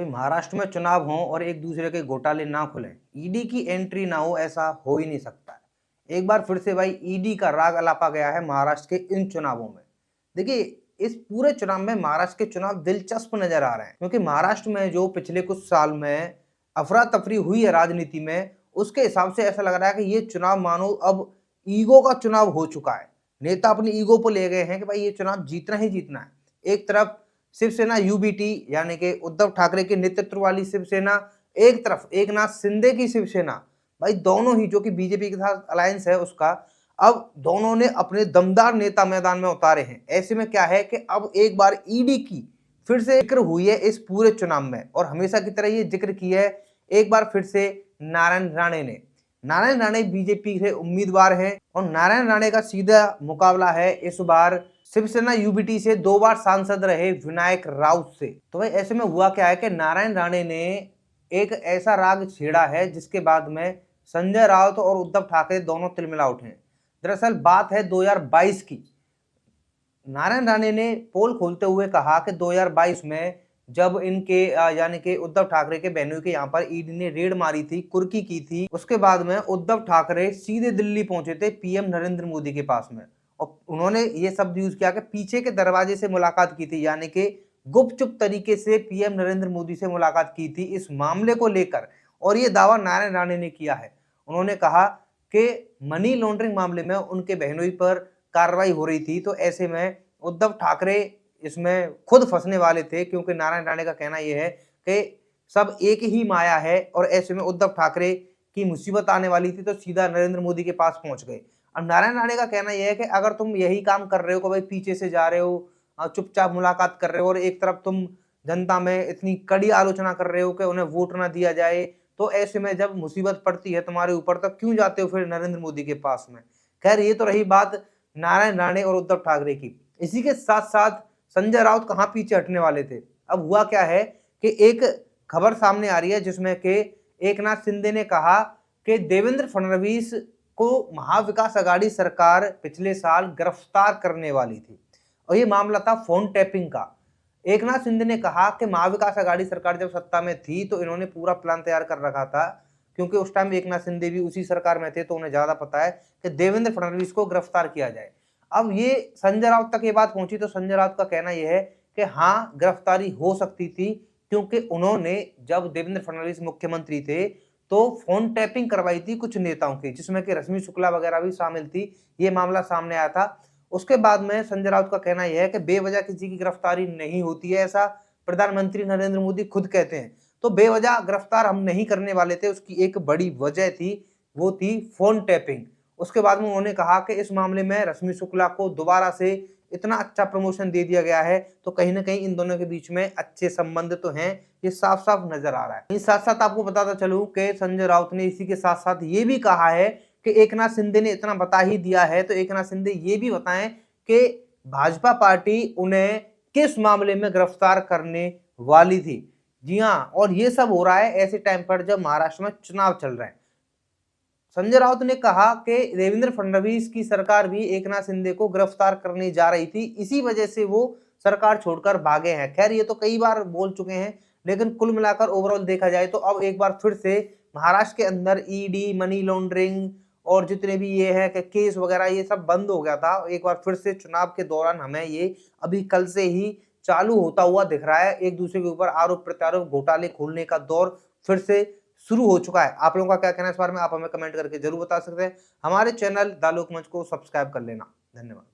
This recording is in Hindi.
कोई महाराष्ट्र में चुनाव हो और एक दूसरे के घोटाले ना खुलें, ईडी की एंट्री ना हो, ऐसा हो ही नहीं सकता है। एक बार फिर से भाई ईडी का राग अलापा गया है महाराष्ट्र के इन चुनावों में। देखिए, इस पूरे चुनाव में महाराष्ट्र के चुनाव दिलचस्प नजर आ रहे हैं, क्योंकि महाराष्ट्र में जो पिछले कुछ साल में अफरा तफरी हुई है राजनीति में, उसके हिसाब से ऐसा लग रहा है कि ये चुनाव मानो अब ईगो का चुनाव हो चुका है। नेता अपनी ईगो पर ले गए हैं कि भाई ये चुनाव जीतना ही जीतना है। एक तरफ शिवसेना यूबीटी यानी कि उद्धव ठाकरे के नेतृत्व वाली शिवसेना, एक तरफ एकनाथ शिंदे की शिवसेना, भाई दोनों ही जो कि बीजेपी के साथ अलायंस है उसका, अब दोनों ने अपने दमदार नेता मैदान में उतारे हैं। ऐसे में क्या है कि अब एक बार ईडी की फिर से जिक्र हुई है इस पूरे चुनाव में, और हमेशा की तरह ये जिक्र की है एक बार फिर से नारायण राणे ने। नारायण राणे बीजेपी के उम्मीदवार हैं और नारायण राणे का सीधा मुकाबला है इस बार शिवसेना यूबीटी से 2 बार सांसद रहे विनायक राउत से। तो भाई ऐसे में हुआ क्या है कि नारायण राणे ने एक ऐसा राग छेड़ा है जिसके बाद में संजय राउत और उद्धव ठाकरे दोनों तिलमिला उठे हैं। दरअसल बात है 2022 की। नारायण राणे ने पोल खोलते हुए कहा कि 2022 में जब इनके यानी कि उद्धव ठाकरे के बहनोई के यहाँ पर ईडी ने रेड मारी थी, कुर्की की थी, उसके बाद में उद्धव ठाकरे सीधे दिल्ली पहुंचे थे पीएम नरेंद्र मोदी के पास में, और उन्होंने ये शब्द यूज किया कि पीछे के दरवाजे से मुलाकात की थी, यानी कि गुपचुप तरीके से पीएम नरेंद्र मोदी से मुलाकात की थी इस मामले को लेकर। और ये दावा नारायण राणे ने किया है। उन्होंने कहा कि मनी लॉन्ड्रिंग मामले में उनके बहनोई पर कार्रवाई हो रही थी, तो ऐसे में उद्धव ठाकरे इसमें खुद फंसने वाले थे, क्योंकि नारायण राणे का कहना यह है कि सब एक ही माया है, और ऐसे में उद्धव ठाकरे की मुसीबत आने वाली थी तो सीधा नरेंद्र मोदी के पास पहुंच गए। अब नारायण राणे का कहना यह है कि अगर तुम यही काम कर रहे हो कि भाई पीछे से जा रहे हो, चुपचाप मुलाकात कर रहे हो, और एक तरफ तुम जनता में इतनी कड़ी आलोचना कर रहे हो कि उन्हें वोट ना दिया जाए, तो ऐसे में जब मुसीबत पड़ती है तुम्हारे ऊपर तो क्यों जाते हो फिर नरेंद्र मोदी के पास में। खैर, ये तो रही बात नारायण राणे और उद्धव ठाकरे की। इसी के साथ साथ संजय राउत कहां पीछे हटने वाले थे। अब हुआ क्या है कि एक खबर सामने आ रही है जिसमें कि एकनाथ शिंदे ने कहा कि देवेंद्र फडणवीस को महाविकास आघाड़ी सरकार पिछले साल गिरफ्तार करने वाली थी, और ये मामला था फोन टैपिंग का। एकनाथ शिंदे ने कहा कि महाविकास आघाड़ी सरकार जब सत्ता में थी तो इन्होंने पूरा प्लान तैयार कर रखा था, क्योंकि उस टाइम एकनाथ शिंदे भी उसी सरकार में थे, तो उन्हें ज्यादा पता है कि देवेंद्र फडणवीस को गिरफ्तार किया जाए। अब ये संजय राउत तक ये बात पहुंची तो संजय राउत का कहना यह है कि हाँ, गिरफ्तारी हो सकती थी, क्योंकि उन्होंने जब देवेंद्र फडणवीस मुख्यमंत्री थे तो फोन टैपिंग करवाई थी कुछ नेताओं की, जिसमें कि रश्मि शुक्ला वगैरह भी शामिल थी। ये मामला सामने आया था। उसके बाद में संजय राउत का कहना यह है कि बेवजह किसी की गिरफ्तारी नहीं होती है, ऐसा प्रधानमंत्री नरेंद्र मोदी खुद कहते हैं। तो बेवजह गिरफ्तार हम नहीं करने वाले थे, उसकी एक बड़ी वजह थी, वो थी फोन टैपिंग। उसके बाद में उन्होंने कहा कि इस मामले में रश्मि शुक्ला को दोबारा से इतना अच्छा प्रमोशन दे दिया गया है, तो कहीं ना कहीं इन दोनों के बीच में अच्छे संबंध तो हैं, ये साफ साफ नजर आ रहा है। इस साथ साथ आपको बताता चलूं कि संजय राउत ने इसी के साथ साथ ये भी कहा है कि एकनाथ शिंदे ने इतना बता ही दिया है, तो एकनाथ शिंदे ये भी बताएं कि भाजपा पार्टी उन्हें किस मामले में गिरफ्तार करने वाली थी। जी हाँ, और ये सब हो रहा है ऐसे टाइम पर जब महाराष्ट्र में चुनाव चल रहे हैं। संजय राउत ने कहा कि देवेंद्र फडणवीस की सरकार भी एकनाथ शिंदे को गिरफ्तार करने जा रही थी, इसी वजह से वो सरकार छोड़कर भागे हैं। खैर, ये तो कई बार बोल चुके हैं, लेकिन कुल मिलाकर ओवरऑल देखा जाए तो अब एक बार फिर से महाराष्ट्र के अंदर ईडी, मनी लॉन्ड्रिंग और जितने भी ये है कि केस वगैरह, ये सब बंद हो गया था। एक बार फिर से चुनाव के दौरान हमें ये अभी कल से ही चालू होता हुआ दिख रहा है। एक दूसरे के ऊपर आरोप प्रत्यारोप, घोटाले खोलने का दौर फिर से शुरू हो चुका है। आप लोगों का क्या कहना है इस बारे में, आप हमें कमेंट करके जरूर बता सकते हैं। हमारे चैनल द लोकमंच को सब्सक्राइब कर लेना। धन्यवाद।